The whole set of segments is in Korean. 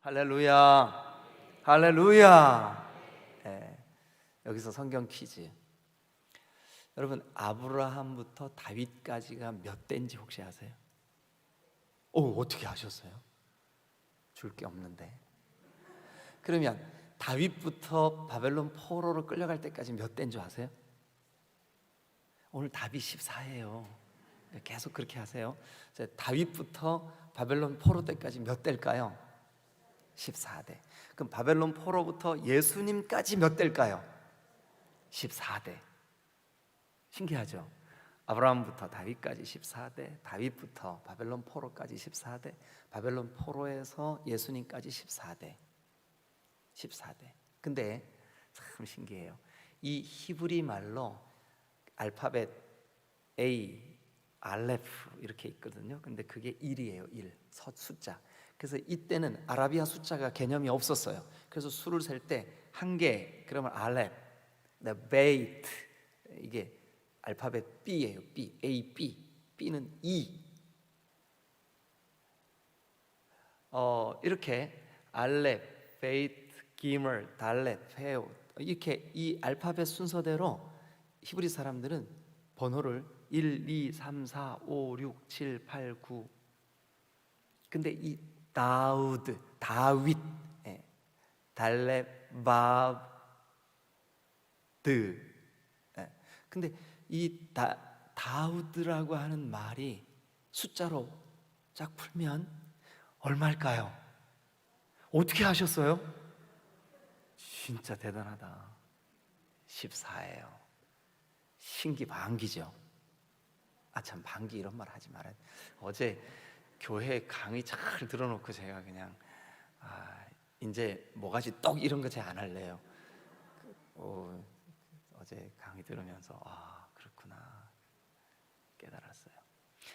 할렐루야, 할렐루야. 예, 여기서 성경 퀴즈. 여러분, 아브라함부터 다윗까지가 몇 대인지 혹시 아세요? 어떻게 아셨어요? 줄 게 없는데. 그러면 다윗부터 바벨론 포로로 끌려갈 때까지 몇 대인 줄 아세요? 오늘 답이 14예요. 계속 그렇게 하세요. 다윗부터 바벨론 포로 때까지 몇 대일까요? 14대. 그럼 바벨론 포로부터 예수님까지 몇 대일까요? 14대. 신기하죠? 아브라함부터 다윗까지 14대, 다윗부터 바벨론 포로까지 14대, 바벨론 포로에서 예수님까지 14대. 14대. 근데 참 신기해요. 이 히브리 말로 알파벳 A, 알레프 이렇게 있거든요. 근데 그게 1이에요. 1. 숫자. 그래서 이때는 아라비아 숫자가 개념이 없었어요. 그래서 수를 셀 때 한 개, 그러면 알렙, 베이트, 이게 알파벳 B예요. B, A, B. B는 2. 이렇게 알렙, 베이트, 기멀, 달렛, 페오, 이렇게 이 알파벳 순서대로 히브리 사람들은 번호를 1, 2, 3, 4, 5, 6, 7, 8, 9. 근데 이 다윗, 달렙, 바드. 근데 이 다우드라고 하는 말이 숫자로 쫙 풀면 얼마일까요? 어떻게 하셨어요? 진짜 대단하다. 14예요. 신기반기죠. 참, 반기 이런 말 하지 말아요. 어제 교회 강의 잘 들어놓고 제가 그냥 이제 뭐가지 떡 이런 거 제가 안 할래요. 어제 강의 들으면서 그렇구나 깨달았어요.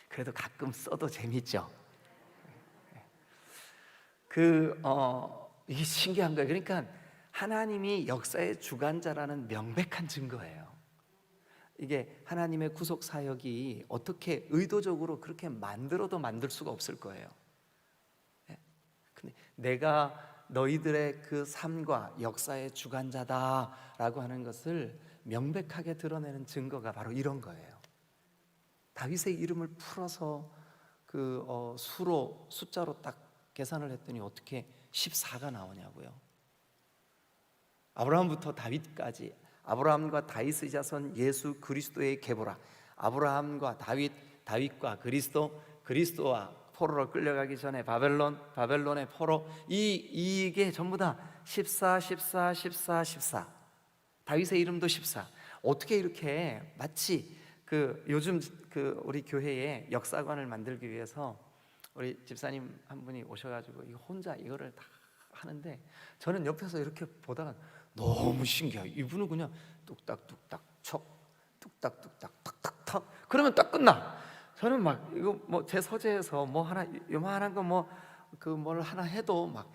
그래도 가끔 써도 재밌죠. 이게 신기한 거예요. 그러니까 하나님이 역사의 주관자라는 명백한 증거예요. 이게 하나님의 구속 사역이 어떻게 의도적으로 그렇게 만들어도 만들 수가 없을 거예요. 근데 내가 너희들의 그 삶과 역사의 주관자다라고 하는 것을 명백하게 드러내는 증거가 바로 이런 거예요. 다윗의 이름을 풀어서 숫자로 딱 계산을 했더니 어떻게 14가 나오냐고요. 아브라함부터 다윗까지, 아브라함과 다윗의 자손 예수 그리스도의 계보라. 아브라함과 다윗과 그리스도, 그리스도와 포로로 끌려가기 전에 바벨론의 포로, 이게 전부 다 14, 14, 14, 14. 다윗의 이름도 14. 어떻게 이렇게 마치 요즘 우리 교회에 역사관을 만들기 위해서 우리 집사님 한 분이 오셔가지고 혼자 이거를 다 하는데, 저는 옆에서 이렇게 보다가 너무 신기해요. 이분은 그냥 뚝딱뚝딱 척, 뚝딱뚝딱 탁탁탁 그러면 딱 끝나. 저는 막 이거 뭐 제 서재에서 뭐 하나 요만한 거 뭘 하나 해도 막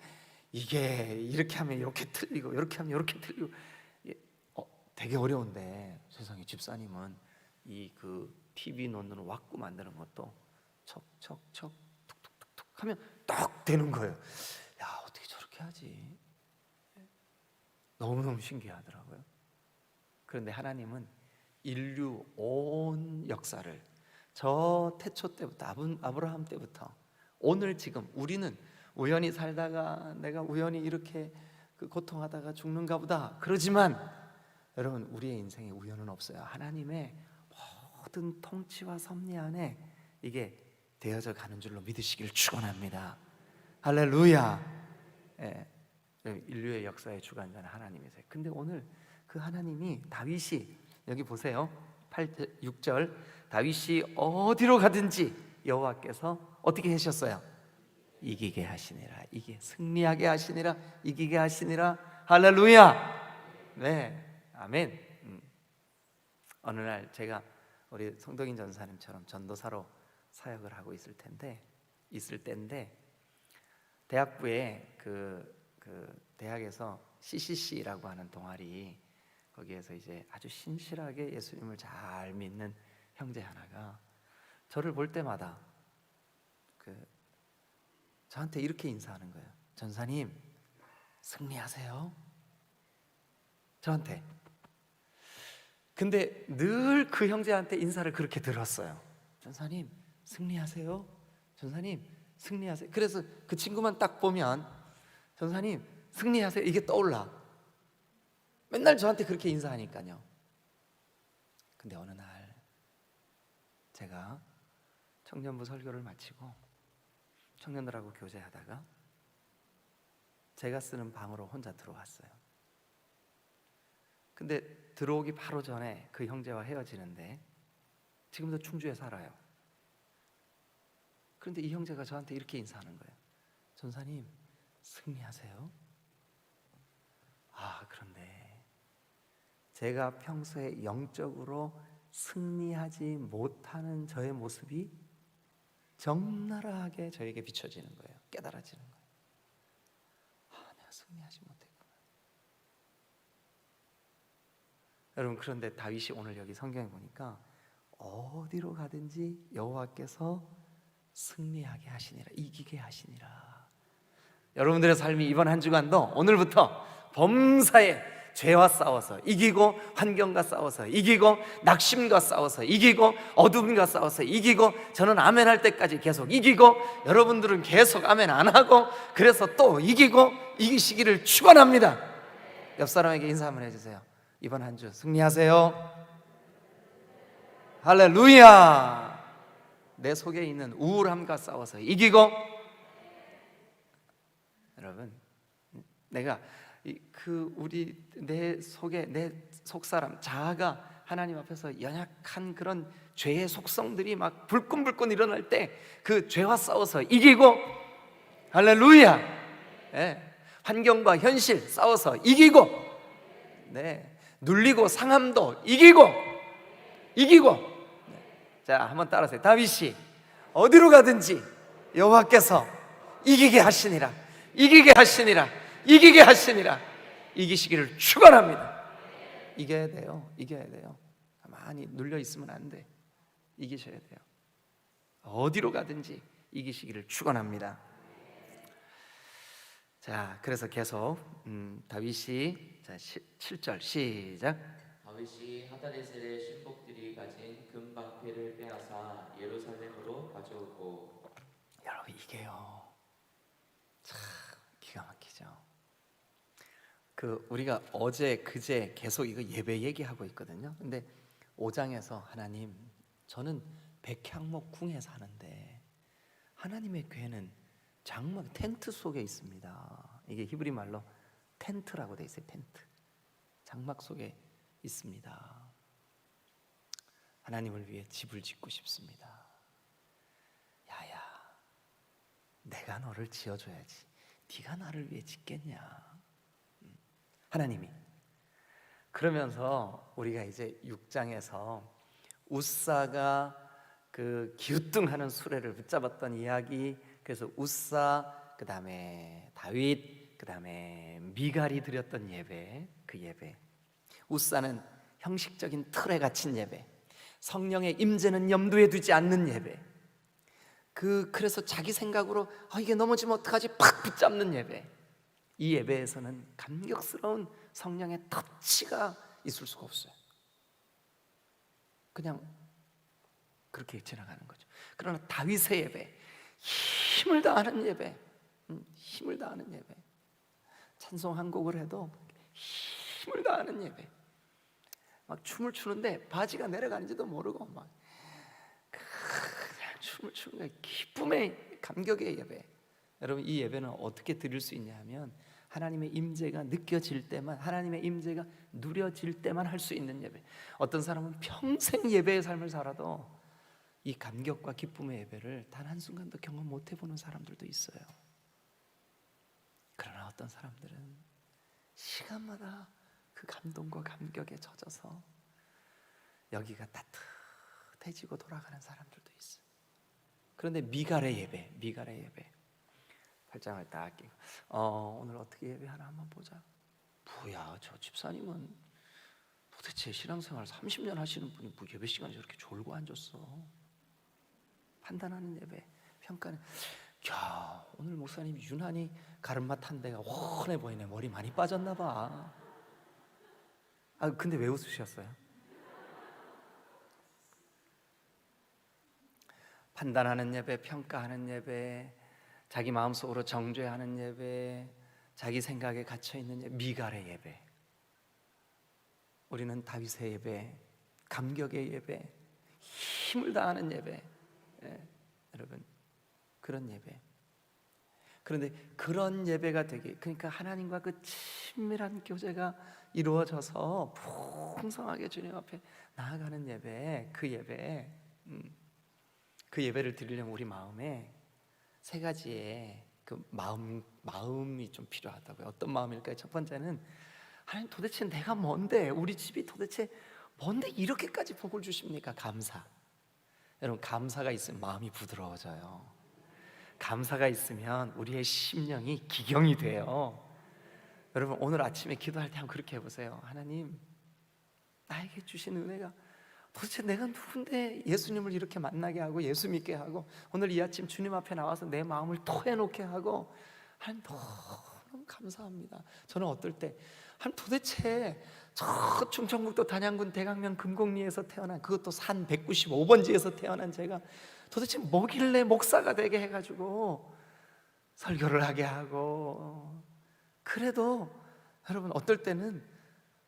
이게 이렇게 하면 이렇게 틀리고 이렇게 하면 이렇게 틀리고 되게 어려운데, 세상에 집사님은 TV 놓는 왁구 만드는 것도 척척척 툭툭툭툭 하면 딱 되는 거예요. 야, 어떻게 저렇게 하지? 너무너무 신기하더라고요. 그런데 하나님은 인류 온 역사를 저 태초 때부터, 아브라함 때부터 오늘 지금 우리는 우연히 살다가 내가 우연히 이렇게 고통하다가 죽는가 보다 그러지만, 여러분, 우리의 인생에 우연은 없어요. 하나님의 모든 통치와 섭리 안에 이게 되어져 가는 줄로 믿으시길 축원합니다. 할렐루야. 인류의 역사의 주관자는 하나님이세요. 근데 오늘 그 하나님이 다윗이, 여기 보세요. 6절, 다윗이 어디로 가든지 여호와께서 어떻게 하셨어요? 이기게 하시니라. 이게 승리하게 하시니라. 이기게 하시니라. 할렐루야. 네, 아멘. 어느 날 제가 우리 송동인 전사님처럼 전도사로 사역을 하고 있을 때인데 대학부에 대학에서 CCC라고 하는 동아리, 거기에서 이제 아주 신실하게 예수님을 잘 믿는 형제 하나가 저를 볼 때마다 저한테 이렇게 인사하는 거예요. 전사님 승리하세요. 저한테. 근데 늘 그 형제한테 인사를 그렇게 들었어요. 전사님 승리하세요. 전사님 승리하세요. 그래서 그 친구만 딱 보면 전사님 승리하세요 이게 떠올라. 맨날 저한테 그렇게 인사하니까요. 근데 어느 날 제가 청년부 설교를 마치고 청년들하고 교제하다가 제가 쓰는 방으로 혼자 들어왔어요. 근데 들어오기 바로 전에 그 형제와 헤어지는데 지금도 충주에 살아요. 그런데 이 형제가 저한테 이렇게 인사하는 거예요. 전사님 승리하세요. 그런데 제가 평소에 영적으로 승리하지 못하는 저의 모습이 적나라하게 저에게 비춰지는 거예요. 깨달아지는 거예요. 내가 승리하지 못했구나. 여러분, 그런데 다윗이 오늘 여기 성경에 보니까 어디로 가든지 여호와께서 승리하게 하시니라, 이기게 하시니라. 여러분들의 삶이 이번 한 주간도 오늘부터 범사에 죄와 싸워서 이기고, 환경과 싸워서 이기고, 낙심과 싸워서 이기고, 어둠과 싸워서 이기고, 저는 아멘 할 때까지 계속 이기고, 여러분들은 계속 아멘 안 하고, 그래서 또 이기고 이기시기를 축원합니다. 옆 사람에게 인사 한번 해주세요. 이번 한 주 승리하세요. 할렐루야. 내 속에 있는 우울함과 싸워서 이기고. 여러분, 내가 내 속에 내 속사람 자아가 하나님 앞에서 연약한 그런 죄의 속성들이 막 불끈불끈 일어날 때 그 죄와 싸워서 이기고, 할렐루야. 환경과 현실 싸워서 이기고, 눌리고 상함도 이기고. 자, 한번 따라하세요. 다윗이 어디로 가든지 여호와께서 이기게 하시니라, 이기게 하시니라, 이기게 하시니라. 이기시기를 축원합니다. 이겨야 돼요. 이겨야 돼요. 가만히 눌려 있으면 안 돼. 이기셔야 돼요. 어디로 가든지 이기시기를 축원합니다. 자, 그래서 계속 다윗이 7절 시작. 다윗이 하다데셀의 신복들이 가진 금방패를 빼앗아 예루살렘으로 가져오고. 여러분, 이게요 참 기가 막히죠. 우리가 어제 그제 계속 이거 예배 얘기하고 있거든요. 근데 5장에서 하나님, 저는 백향목궁에 사는데 하나님의 궤는 장막 텐트 속에 있습니다. 이게 히브리 말로 텐트라고 돼 있어요. 텐트. 장막 속에 있습니다. 하나님을 위해 집을 짓고 싶습니다. 야야, 내가 너를 지어줘야지. 네가 나를 위해 짓겠냐? 하나님이. 그러면서 우리가 이제 6장에서 우사가 그 기우뚱하는 수레를 붙잡았던 이야기, 그래서 우사, 그 다음에 다윗, 그 다음에 미갈이 드렸던 예배, 그 예배. 우사는 형식적인 틀에 갇힌 예배, 성령의 임재는 염두에 두지 않는 예배, 그래서 자기 생각으로 이게 넘어지면 어떡하지 팍 붙잡는 예배. 이 예배에서는 감격스러운 성령의 터치가 있을 수가 없어요. 그냥 그렇게 지나가는 거죠. 그러나 다윗의 예배, 힘을 다하는 예배, 힘을 다하는 예배, 찬송 한 곡을 해도 힘을 다하는 예배, 막 춤을 추는데 바지가 내려가는지도 모르고 막 그냥 춤을 추는 거예요. 기쁨의, 감격의 예배. 여러분, 이 예배는 어떻게 드릴 수 있냐 하면 하나님의 임재가 느껴질 때만, 하나님의 임재가 누려질 때만 할 수 있는 예배. 어떤 사람은 평생 예배의 삶을 살아도 이 감격과 기쁨의 예배를 단 한순간도 경험 못 해보는 사람들도 있어요. 그러나 어떤 사람들은 시간마다 그 감동과 감격에 젖어서 여기가 따뜻해지고 돌아가는 사람들도 있어요. 그런데 미갈의 예배, 8장을 딱 끼고 오늘 어떻게 예배하나 한번 보자. 뭐야, 저 집사님은 도대체 신앙생활 30년 하시는 분이 뭐 예배 시간에 저렇게 졸고 앉았어. 판단하는 예배, 평가는 야, 오늘 목사님 유난히 가르마 탄 데가 훤해 보이네. 머리 많이 빠졌나 봐. 아, 근데 왜 웃으셨어요? 판단하는 예배, 평가하는 예배, 자기 마음속으로 정죄하는 예배, 자기 생각에 갇혀있는 예배, 미갈의 예배. 우리는 다윗의 예배, 감격의 예배, 힘을 다하는 예배. 여러분, 그런 예배. 그런데 그런 예배가 되게, 그러니까 하나님과 그 친밀한 교제가 이루어져서 풍성하게 주님 앞에 나아가는 예배, 그 예배, 그 예배를 드리려면 우리 마음에 세 가지의 그 마음이 좀 필요하다고요. 어떤 마음일까요? 첫 번째는 하나님, 도대체 내가 뭔데, 우리 집이 도대체 뭔데 이렇게까지 복을 주십니까? 감사. 여러분, 감사가 있으면 마음이 부드러워져요. 감사가 있으면 우리의 심령이 기경이 돼요. 여러분, 오늘 아침에 기도할 때 한번 그렇게 해보세요. 하나님, 나에게 주신 은혜가 도대체 내가 누군데 예수님을 이렇게 만나게 하고 예수 믿게 하고 오늘 이 아침 주님 앞에 나와서 내 마음을 토해놓게 하고, 하나님 너무 감사합니다. 저는 어떨 때 하나님, 도대체 저 충청북도 단양군 대강면 금곡리에서 태어난, 그것도 산 195번지에서 태어난 제가 도대체 뭐길래 목사가 되게 해가지고 설교를 하게 하고, 그래도 여러분, 어떨 때는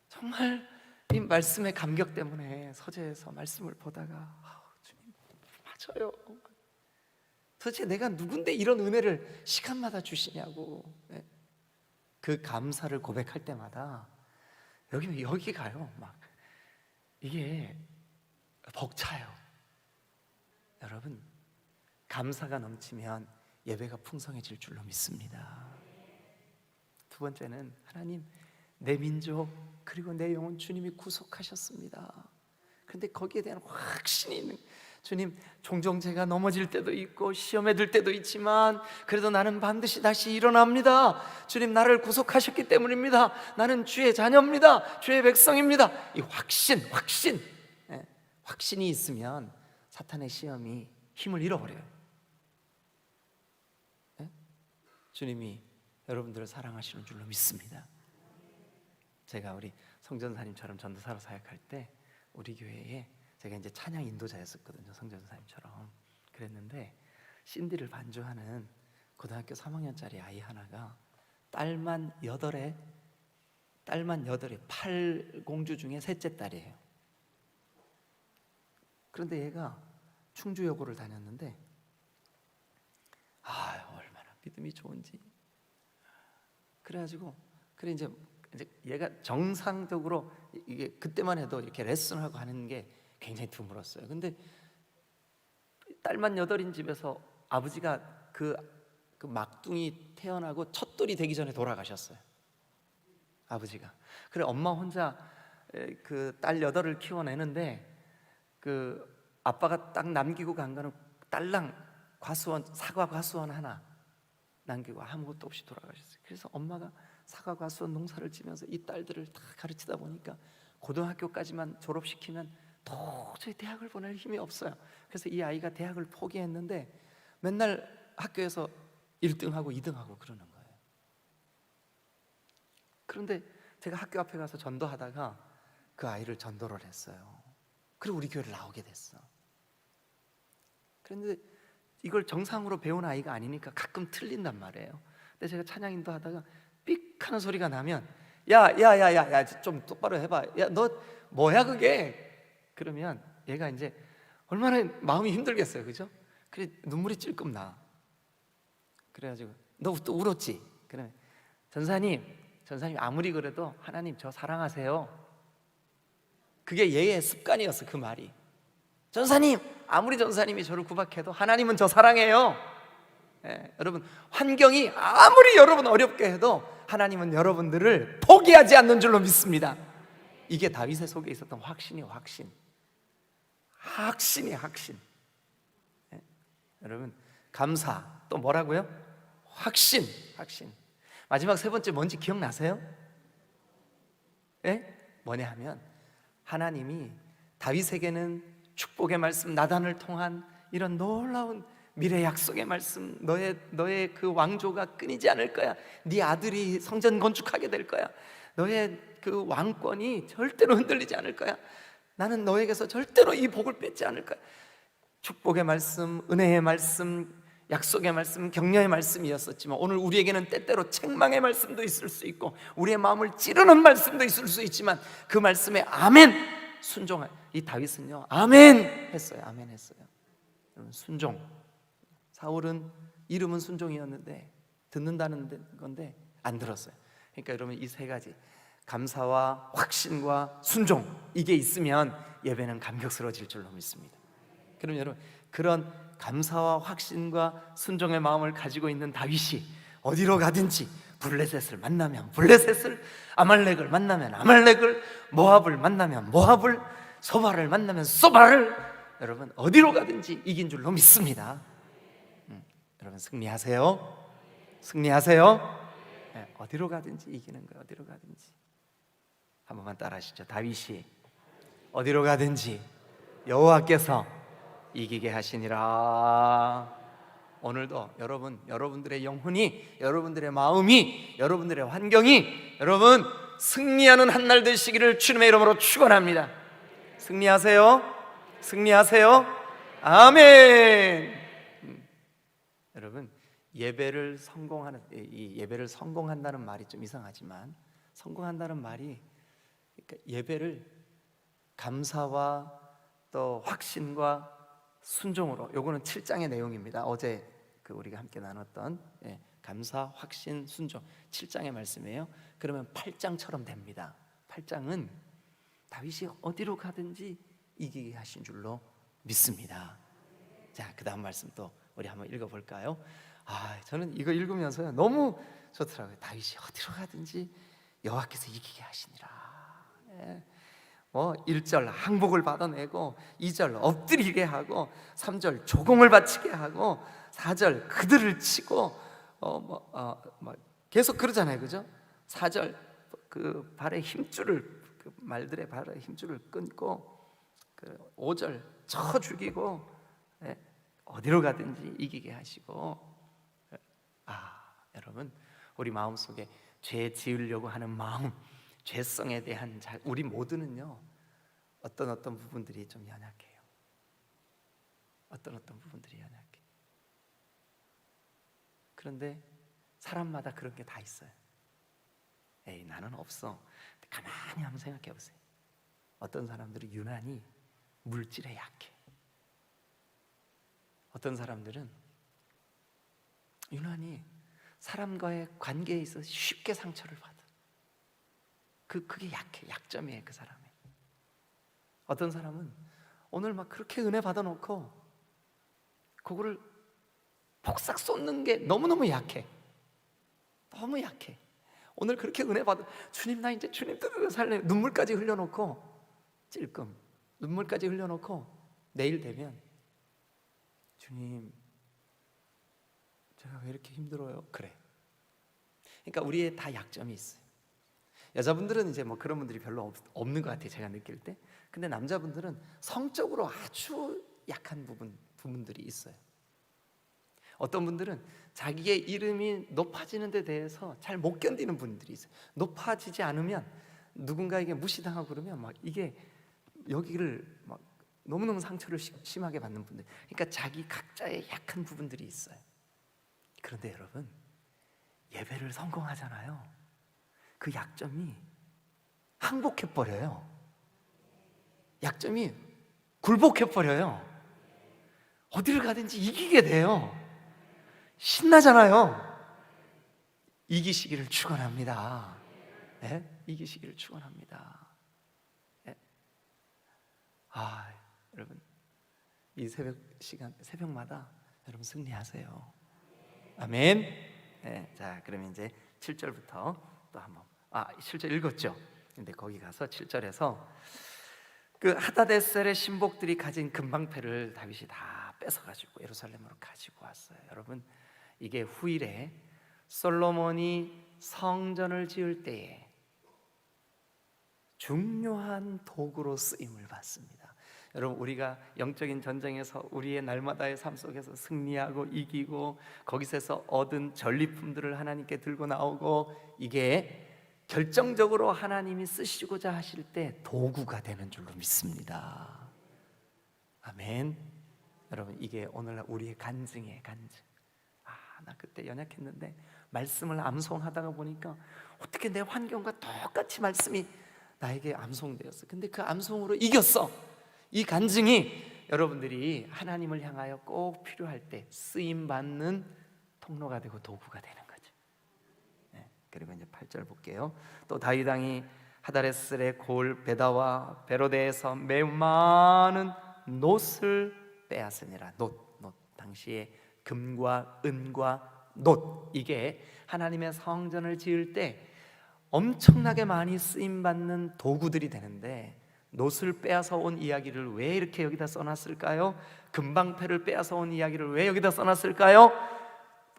정말 이 말씀의 감격 때문에 서재에서 말씀을 보다가 주님, 맞아요. 도대체 내가 누군데 이런 은혜를 시간마다 주시냐고. 그 감사를 고백할 때마다 여기 가요. 막 이게 벅차요. 여러분, 감사가 넘치면 예배가 풍성해질 줄로 믿습니다. 두 번째는 하나님, 내 민족 그리고 내 영혼 주님이 구속하셨습니다. 그런데 거기에 대한 확신이 있는, 주님, 종종 제가 넘어질 때도 있고 시험에 들 때도 있지만 그래도 나는 반드시 다시 일어납니다. 주님, 나를 구속하셨기 때문입니다. 나는 주의 자녀입니다. 주의 백성입니다. 이 확신이 있으면 사탄의 시험이 힘을 잃어버려요. 주님이 여러분들을 사랑하시는 줄로 믿습니다. 제가 우리 성전사님처럼 전도사로 사역할 때 우리 교회에 제가 이제 찬양 인도자였었거든요. 성전사님처럼. 그랬는데 신디를 반주하는 고등학교 3학년짜리 아이 하나가 딸만 8에 8공주 중에 셋째 딸이에요. 그런데 얘가 충주여고를 다녔는데 얼마나 믿음이 좋은지. 그래가지고 이제 얘가 정상적으로, 이게 그때만 해도 이렇게 레슨하고 하는 게 굉장히 드물었어요. 근데 딸만 8인 집에서 아버지가 그 막둥이 태어나고 첫돌이 되기 전에 돌아가셨어요. 아버지가. 그래 엄마 혼자 그 딸 8을 키워내는데, 그 아빠가 딱 남기고 간 거는 딸랑 사과 과수원 하나 남기고 아무것도 없이 돌아가셨어요. 그래서 엄마가 사과 과수원 농사를 지면서 이 딸들을 다 가르치다 보니까 고등학교까지만 졸업시키면 도저히 대학을 보낼 힘이 없어요. 그래서 이 아이가 대학을 포기했는데 맨날 학교에서 1등하고 2등하고 그러는 거예요. 그런데 제가 학교 앞에 가서 전도하다가 그 아이를 전도를 했어요. 그리고 우리 교회를 나오게 됐어. 그런데 이걸 정상으로 배운 아이가 아니니까 가끔 틀린단 말이에요. 근데 제가 찬양 인도하다가 삑 하는 소리가 나면 야 좀 똑바로 해봐. 야, 너 뭐야 그게? 그러면 얘가 이제 얼마나 마음이 힘들겠어요, 그죠? 그래 눈물이 찔끔 나. 그래가지고 너 또 울었지? 그러면 전사님 아무리 그래도 하나님 저 사랑하세요. 그게 얘의 습관이었어. 그 말이. 전사님, 아무리 전사님이 저를 구박해도 하나님은 저 사랑해요. 여러분, 환경이 아무리 여러분 어렵게 해도 하나님은 여러분들을 포기하지 않는 줄로 믿습니다. 이게 다윗의 속에 있었던 확신이에요. 확신이에요. 여러분, 감사, 또 뭐라고요? 확신. 마지막 세 번째 뭔지 기억나세요? 뭐냐 하면 하나님이 다윗에게는 축복의 말씀 나단을 통한 이런 놀라운 미래 약속의 말씀, 너의 그 왕조가 끊이지 않을 거야. 네 아들이 성전 건축하게 될 거야. 너의 그 왕권이 절대로 흔들리지 않을 거야. 나는 너에게서 절대로 이 복을 뺏지 않을 거야. 축복의 말씀, 은혜의 말씀, 약속의 말씀, 격려의 말씀이었었지만 오늘 우리에게는 때때로 책망의 말씀도 있을 수 있고 우리의 마음을 찌르는 말씀도 있을 수 있지만 그 말씀에 아멘 순종할 이 다윗은요 아멘 했어요. 아멘 했어요. 여러분, 순종. 사울은 이름은 순종이었는데 듣는다는 건데 안 들었어요. 그러니까 여러분 이 세 가지 감사와 확신과 순종 이게 있으면 예배는 감격스러워질 줄로 믿습니다. 그럼 여러분 그런 감사와 확신과 순종의 마음을 가지고 있는 다윗이 어디로 가든지 블레셋을 만나면 블레셋을, 아말렉을 만나면 아말렉을, 모압을 만나면 모압을, 소바를 만나면 소바를 여러분 어디로 가든지 이긴 줄로 믿습니다. 여러분 승리하세요. 승리하세요. 네, 어디로 가든지 이기는 거예요. 어디로 가든지. 한 번만 따라하시죠. 다윗이 어디로 가든지 여호와께서 이기게 하시니라. 오늘도 여러분들의 영혼이, 여러분들의 마음이, 여러분들의 환경이 여러분 승리하는 한 날 되시기를 주님의 이름으로 축원합니다. 승리하세요. 승리하세요. 아멘. 여러분 예배를 성공한다는 말이 좀 이상하지만 성공한다는 말이 그러니까 예배를 감사와 또 확신과 순종으로, 요거는 7장의 내용입니다. 어제 우리가 함께 나눴던 감사, 확신, 순종 7장의 말씀이에요. 그러면 8장처럼 됩니다. 8장은 다윗이 어디로 가든지 이기게 하신 줄로 믿습니다. 자, 그 다음 말씀 또 우리 한번 읽어볼까요? 저는 이거 읽으면서요 너무 좋더라고요. 다윗이 어디로 가든지 여호와께서 이기게 하시니라. 1절 항복을 받아내고 2절 엎드리게 하고 3절 조공을 바치게 하고 4절 그들을 치고 계속 그러잖아요, 그죠? 4절 그 발의 힘줄을 말들의 발의 힘줄을 끊고 5절 쳐 죽이고 어디로 가든지 이기게 하시고. 여러분 우리 마음속에 죄 지으려고 하는 마음, 죄성에 대한 우리 모두는요 어떤 부분들이 좀 연약해요. 어떤 부분들이 연약해. 그런데 사람마다 그런 게 다 있어요. 에이 나는 없어. 가만히 한번 생각해 보세요. 어떤 사람들은 유난히 물질에 약해. 어떤 사람들은 유난히 사람과의 관계에 있어서 쉽게 상처를 받아. 그게 약해. 약점이에요, 그 사람이. 어떤 사람은 오늘 막 그렇게 은혜 받아놓고 그거를 폭삭 쏟는 게 너무너무 약해. 너무 약해. 오늘 그렇게 은혜 받아, 주님 나 이제 주님 뜻대로 살래, 눈물까지 흘려놓고 찔끔 눈물까지 흘려놓고 내일 되면 주님 제가 왜 이렇게 힘들어요? 그래. 그러니까 우리의 다 약점이 있어요. 여자분들은 이제 뭐 그런 분들이 별로 없는 것 같아요, 제가 느낄 때. 근데 남자분들은 성적으로 아주 약한 부분들이 있어요. 어떤 분들은 자기의 이름이 높아지는 데 대해서 잘 못 견디는 분들이 있어요. 높아지지 않으면 누군가에게 무시당하고 그러면 막 이게 여기를 막 너무너무 상처를 심하게 받는 분들. 그러니까 자기 각자의 약한 부분들이 있어요. 그런데 여러분 예배를 성공하잖아요. 그 약점이 항복해버려요. 약점이 굴복해버려요. 어디를 가든지 이기게 돼요. 신나잖아요. 이기시기를 축원합니다. 네? 이기시기를 축원합니다. 네? 여러분 이 새벽마다 여러분 승리하세요. 아멘. 네, 자, 그러면 이제 7절부터 또 한번 7절 읽었죠. 근데 거기 가서 7절에서 그 하다데셀의 신복들이 가진 금방패를 다윗이 다 뺏어가지고 예루살렘으로 가지고 왔어요. 여러분 이게 후일에 솔로몬이 성전을 지을 때에 중요한 도구로 쓰임을 받습니다. 여러분, 우리가 영적인 전쟁에서 우리의 날마다의 삶 속에서 승리하고 이기고 거기서 얻은 전리품들을 하나님께 들고 나오고, 이게 결정적으로 하나님이 쓰시고자 하실 때 도구가 되는 줄로 믿습니다. 아멘. 여러분, 이게 오늘날 우리의 간증이에요. 간증. 나 그때 연약했는데 말씀을 암송하다가 보니까 어떻게 내 환경과 똑같이 말씀이 나에게 암송되었어. 근데 그 암송으로 이겼어. 이 간증이 여러분들이 하나님을 향하여 꼭 필요할 때 쓰임받는 통로가 되고 도구가 되는 거죠. 그리고 이제 8절 볼게요. 또 다윗 왕이 하다레셀의 골 베다와 베로데에서 매우 많은 놋을 빼앗으니라. 놋. 당시에 금과 은과 놋, 이게 하나님의 성전을 지을 때 엄청나게 많이 쓰임받는 도구들이 되는데, 놋을 빼앗아 온 이야기를 왜 이렇게 여기다 써놨을까요? 금방패를 빼앗아 온 이야기를 왜 여기다 써놨을까요?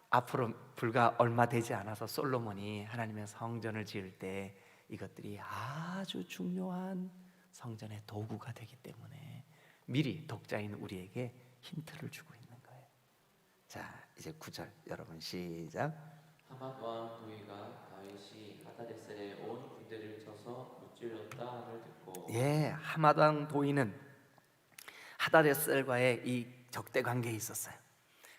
앞으로 불과 얼마 되지 않아서 솔로몬이 하나님의 성전을 지을 때 이것들이 아주 중요한 성전의 도구가 되기 때문에 미리 독자인 우리에게 힌트를 주고 있는 거예요. 자, 이제 9절 여러분 시작. 하맛 왕 도이가 다윗이 하다데셀에 온 군대를 쳐서 무찔렀다 함을 듣고. 하맛 왕 도이는 하다데셀과의 이 적대 관계에 있었어요.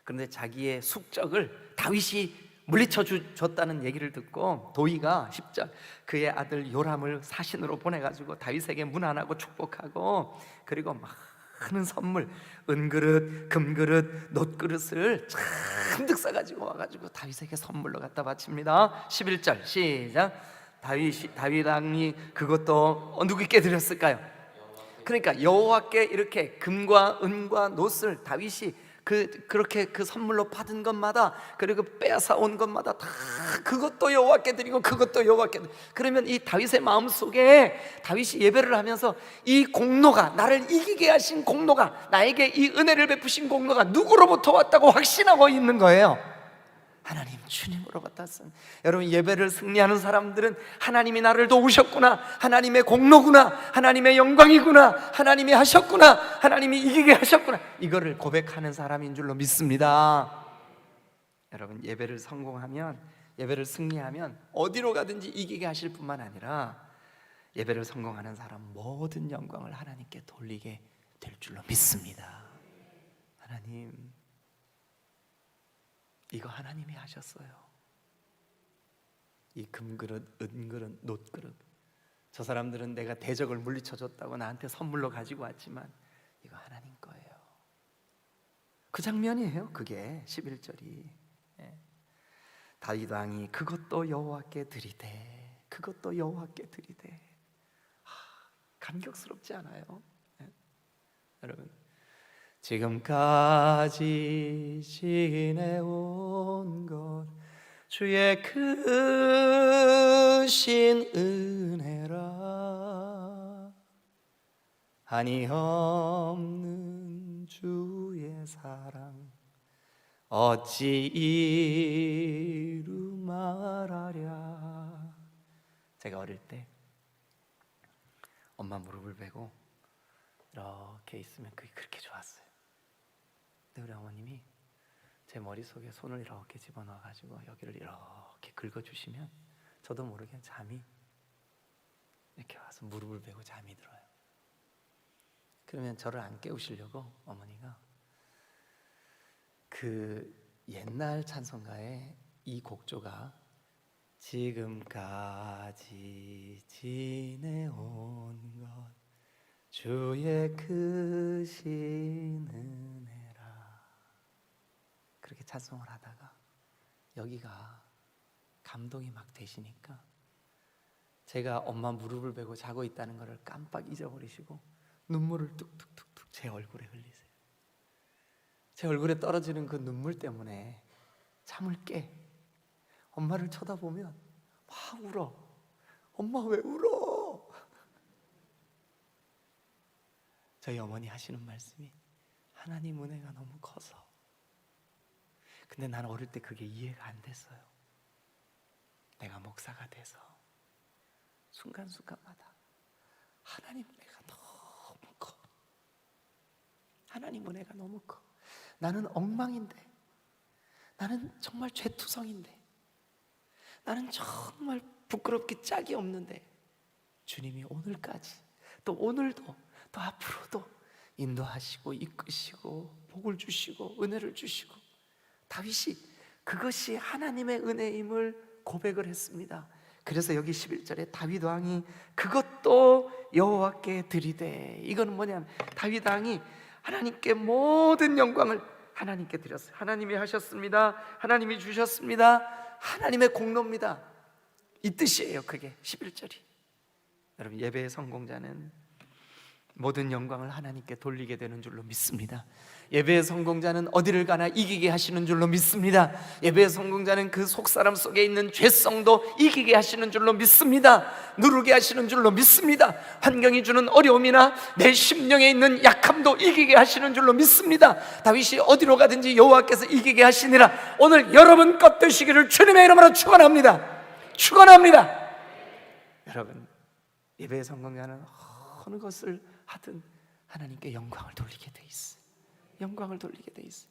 그런데 자기의 숙적을 다윗이 물리쳐 줬다는 얘기를 듣고 도이가 10절 그의 아들 요람을 사신으로 보내가지고 다윗에게 문안하고 축복하고, 그리고 많은 선물, 은그릇, 금그릇, 놋그릇을 잔뜩 싸가지고 와가지고 다윗에게 선물로 갖다 바칩니다. 11절 시작. 다윗 왕이 그것도 누구께 드렸을까요? 그러니까 여호와께 이렇게 금과 은과 놋을 다윗이 그렇게 그 선물로 받은 것마다, 그리고 빼앗아 온 것마다 다 그것도 여호와께 드리고 그것도 여호와께 드리고. 그러면 이 다윗의 마음속에 다윗이 예배를 하면서 이 공로가, 나를 이기게 하신 공로가, 나에게 이 은혜를 베푸신 공로가 누구로부터 왔다고 확신하고 있는 거예요. 하나님, 주님으로부터 왔습니다. 여러분, 예배를 승리하는 사람들은 하나님이 나를 도우셨구나, 하나님의 공로구나, 하나님의 영광이구나, 하나님이 하셨구나, 하나님이 이기게 하셨구나, 이거를 고백하는 사람인 줄로 믿습니다. 여러분, 예배를 성공하면, 예배를 승리하면 어디로 가든지 이기게 하실 뿐만 아니라 예배를 성공하는 사람 모든 영광을 하나님께 돌리게 될 줄로 믿습니다. 하나님, 이거 하나님이 하셨어요. 이 금그릇, 은그릇, 놋그릇, 저 사람들은 내가 대적을 물리쳐줬다고 나한테 선물로 가지고 왔지만 이거 하나님 거예요. 그 장면이에요. 그게 11절이. 다윗 왕이 그것도 여호와께 드리되, 그것도 여호와께 드리되. 감격스럽지 않아요? 여러분, 지금까지 지내온 것 주의 크신 은혜라, 한이 없는 주의 사랑 어찌 이루 말하랴. 제가 어릴 때 엄마 무릎을 베고 이렇게 있으면 그게 그렇게 좋았어요. 근데 우리 어머님이 제 머릿속에 손을 이렇게 집어넣어가지고 여기를 이렇게 긁어주시면 저도 모르게 잠이 이렇게 와서 무릎을 베고 잠이 들어요. 그러면 저를 안 깨우시려고 어머니가 그 옛날 찬송가에 이 곡조가 지금까지 지내온 것 주의 크신 은혜라, 그렇게 찬송을 하다가 여기가 감동이 막 되시니까 제가 엄마 무릎을 베고 자고 있다는 것을 깜빡 잊어버리시고 눈물을 뚝뚝뚝뚝 제 얼굴에 흘리세요. 제 얼굴에 떨어지는 그 눈물 때문에 잠을 깨. 엄마를 쳐다보면 막 울어. 엄마 왜 울어? 저희 어머니 하시는 말씀이 하나님 은혜가 너무 커서. 근데 난 어릴 때 그게 이해가 안 됐어요. 내가 목사가 돼서 순간순간마다 하나님 은혜가 너무 커. 하나님 은혜가 너무 커. 나는 엉망인데, 나는 정말 죄투성인데, 나는 정말 부끄럽기 짝이 없는데 주님이 오늘까지, 또 오늘도, 또 앞으로도 인도하시고 이끄시고 복을 주시고 은혜를 주시고, 다윗이 그것이 하나님의 은혜임을 고백을 했습니다. 그래서 여기 11절에 다윗 왕이 그것도 여호와께 드리되, 이거는 뭐냐면 다윗 왕이 하나님께 모든 영광을 하나님께 드렸어요. 하나님이 하셨습니다, 하나님이 주셨습니다, 하나님의 공로입니다, 이 뜻이에요. 그게 11절이. 여러분, 예배의 성공자는 모든 영광을 하나님께 돌리게 되는 줄로 믿습니다. 예배의 성공자는 어디를 가나 이기게 하시는 줄로 믿습니다. 예배의 성공자는 그 속사람 속에 있는 죄성도 이기게 하시는 줄로 믿습니다. 누르게 하시는 줄로 믿습니다. 환경이 주는 어려움이나 내 심령에 있는 약함도 이기게 하시는 줄로 믿습니다. 다윗이 어디로 가든지 여호와께서 이기게 하시니라. 오늘 여러분 것 되시기를 주님의 이름으로 축원합니다. 축원합니다. 여러분, 예배의 성공자는 어느 것을 하든 하나님께 영광을 돌리게 돼 있어. 영광을 돌리게 돼 있어.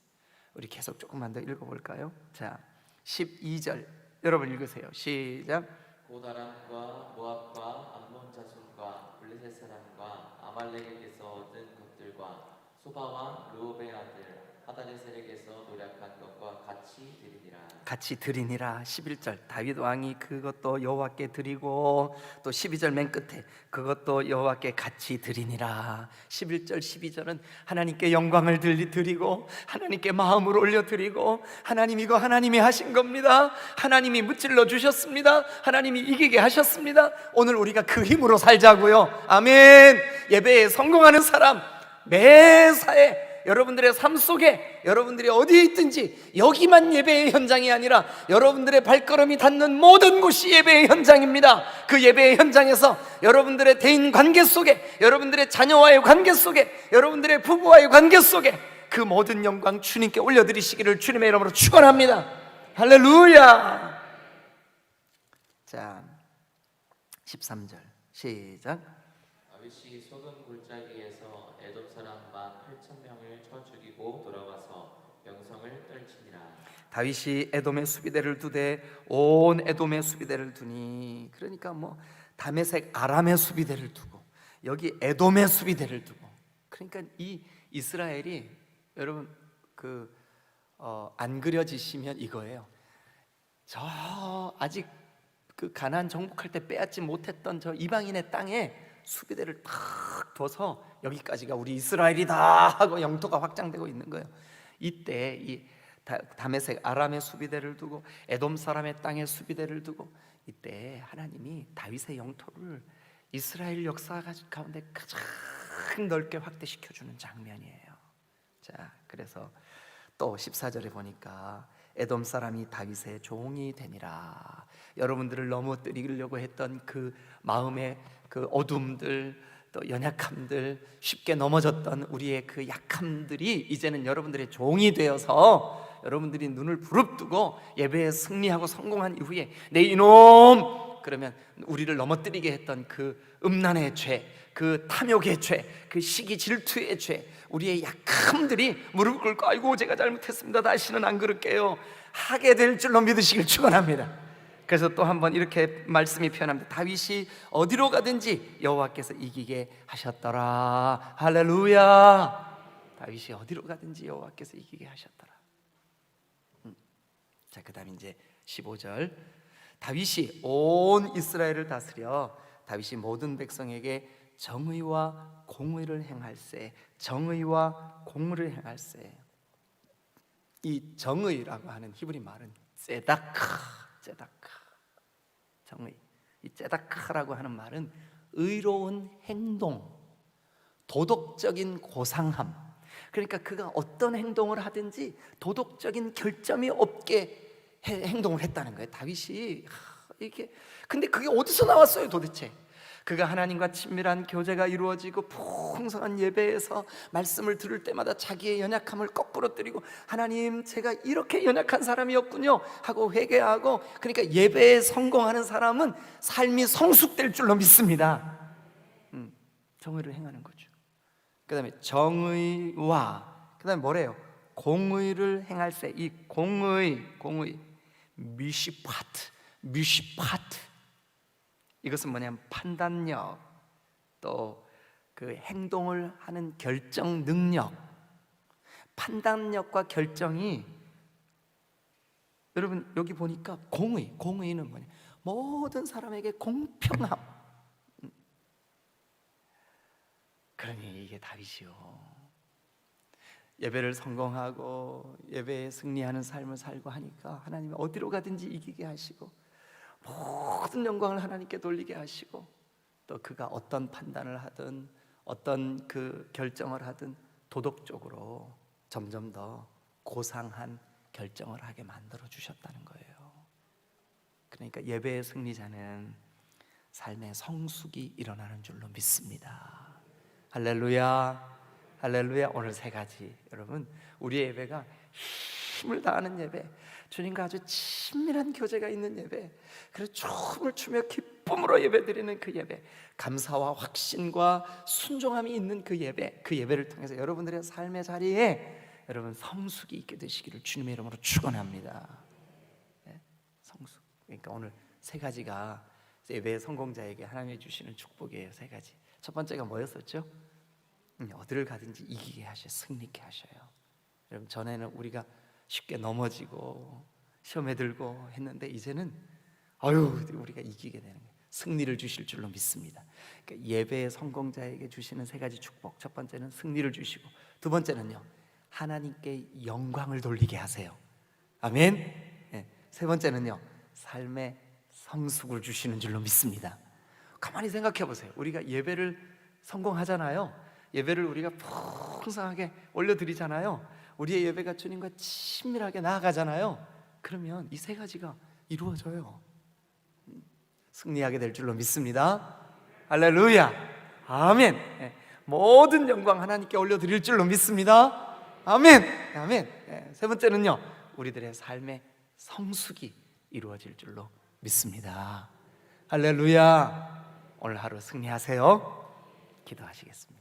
우리 계속 조금만 더 읽어볼까요? 자, 12절 여러분 읽으세요. 시작. 곧 아람과 모압과 암몬 자손과 블레셋 사람과 아말렉에게서 얻은 것들과 소바와 르호벨 아들 하다데셀에게서 노력한 것과 같이 드리니라. 같이 드리니라. 11절 다윗 왕이 그것도 여호와께 드리고, 또 12절 맨 끝에 그것도 여호와께 같이 드리니라. 11절 12절은 하나님께 영광을 드리고 하나님께 마음을 올려드리고, 하나님 이거 하나님이 하신 겁니다, 하나님이 무찔러 주셨습니다, 하나님이 이기게 하셨습니다. 오늘 우리가 그 힘으로 살자고요. 아멘. 예배에 성공하는 사람, 매사에 여러분들의 삶 속에, 여러분들이 어디에 있든지 여기만 예배의 현장이 아니라 여러분들의 발걸음이 닿는 모든 곳이 예배의 현장입니다. 그 예배의 현장에서 여러분들의 대인 관계 속에, 여러분들의 자녀와의 관계 속에, 여러분들의 부부와의 관계 속에 그 모든 영광 주님께 올려드리시기를 주님의 이름으로 축원합니다. 할렐루야. 자, 13절 시작. 다윗이 소금 골짜기에서 에돔 사람 18,000명을 쳐 죽이고 돌아와서 명성을 떨치니라. 다윗이 에돔의 수비대를 두되 온 에돔의 수비대를 두니, 그러니까 뭐 다메섹 아람의 수비대를 두고 여기 에돔의 수비대를 두고, 그러니까 이 이스라엘이 여러분 안 그려지시면 이거예요. 저 아직 그 가나안 정복할 때 빼앗지 못했던 저 이방인의 땅에 수비대를 탁 둬서 여기까지가 우리 이스라엘이다 하고 영토가 확장되고 있는 거예요. 이때 이 다메섹 아람의 수비대를 두고 에돔 사람의 땅에 수비대를 두고, 이때 하나님이 다윗의 영토를 이스라엘 역사 가운데 가장 넓게 확대시켜 주는 장면이에요. 자, 그래서 또 14절에 보니까 에돔 사람이 다윗의 종이 되니라. 여러분들을 넘어뜨리려고 했던 그 마음의 그 어둠들, 또 연약함들, 쉽게 넘어졌던 우리의 그 약함들이 이제는 여러분들의 종이 되어서 여러분들이 눈을 부릅뜨고 예배에 승리하고 성공한 이후에 내 이놈! 그러면 우리를 넘어뜨리게 했던 그 음란의 죄, 그 탐욕의 죄, 그 시기 질투의 죄, 우리의 약함들이 무릎 꿇고 아이고 제가 잘못했습니다, 다시는 안 그럴게요 하게 될 줄로 믿으시길 축원합니다. 그래서 또 한번 이렇게 말씀이 표현합니다. 다윗이 어디로 가든지 여호와께서 이기게 하셨더라. 할렐루야. 다윗이 어디로 가든지 여호와께서 이기게 하셨더라. 자, 그 다음 이제 15절. 다윗이 온 이스라엘을 다스려 다윗이 모든 백성에게 정의와 공의를 행할세. 정의와 공의를 행할세. 이 정의라고 하는 히브리 말은 ጼ다카. 정의. 이 ጼ다카라고 하는 말은 의로운 행동, 도덕적인 고상함. 그러니까 그가 어떤 행동을 하든지 도덕적인 결점이 없게 행동을 했다는 거예요. 다윗이 이게, 근데 그게 어디서 나왔어요 도대체? 그가 하나님과 친밀한 교제가 이루어지고 풍성한 예배에서 말씀을 들을 때마다 자기의 연약함을 거꾸로 뜨리고, 하나님 제가 이렇게 연약한 사람이었군요 하고 회개하고, 그러니까 예배에 성공하는 사람은 삶이 성숙될 줄로 믿습니다. 정의를 행하는 거죠. 그 다음에 정의와 그 다음에 뭐래요? 공의를 행할세. 이 공의 미시파트 이것은 뭐냐면 판단력, 또 그 행동을 하는 결정 능력. 판단력과 결정이, 여러분 여기 보니까 공의는 뭐냐? 모든 사람에게 공평함. 그러니 이게 답이지요. 예배를 성공하고 예배에 승리하는 삶을 살고 하니까 하나님이 어디로 가든지 이기게 하시고 모든 영광을 하나님께 돌리게 하시고, 또 그가 어떤 판단을 하든 어떤 그 결정을 하든 도덕적으로 점점 더 고상한 결정을 하게 만들어 주셨다는 거예요. 그러니까 예배의 승리자는 삶의 성숙이 일어나는 줄로 믿습니다. 할렐루야. 할렐루야. 오늘 세 가지, 여러분 우리의 예배가 힘을 다하는 예배, 주님과 아주 친밀한 교제가 있는 예배, 그래서 춤을 추며 기쁨으로 예배드리는 그 예배, 감사와 확신과 순종함이 있는 그 예배, 그 예배를 통해서 여러분들의 삶의 자리에 여러분 성숙이 있게 되시기를 주님의 이름으로 축원합니다. 네? 성숙. 그러니까 오늘 세 가지가 예배의 성공자에게 하나님이 주시는 축복이에요. 세 가지. 첫 번째가 뭐였었죠? 어디를 가든지 이기게 하셔요. 승리케 하셔요. 여러분 전에는 우리가 쉽게 넘어지고 시험에 들고 했는데 이제는 우리가 이기게 되는 거예요. 승리를 주실 줄로 믿습니다. 그러니까 예배의 성공자에게 주시는 세 가지 축복. 첫 번째는 승리를 주시고, 두 번째는요 하나님께 영광을 돌리게 하세요. 아멘. 네. 세 번째는요 삶의 성숙을 주시는 줄로 믿습니다. 가만히 생각해 보세요. 우리가 예배를 성공하잖아요. 예배를 우리가 풍성하게 올려드리잖아요. 우리의 예배가 주님과 친밀하게 나아가잖아요. 그러면 이 세 가지가 이루어져요. 승리하게 될 줄로 믿습니다. 할렐루야. 아멘. 모든 영광 하나님께 올려드릴 줄로 믿습니다. 아멘. 아멘. 세 번째는요 우리들의 삶의 성숙이 이루어질 줄로 믿습니다. 할렐루야. 오늘 하루 승리하세요. 기도하시겠습니다.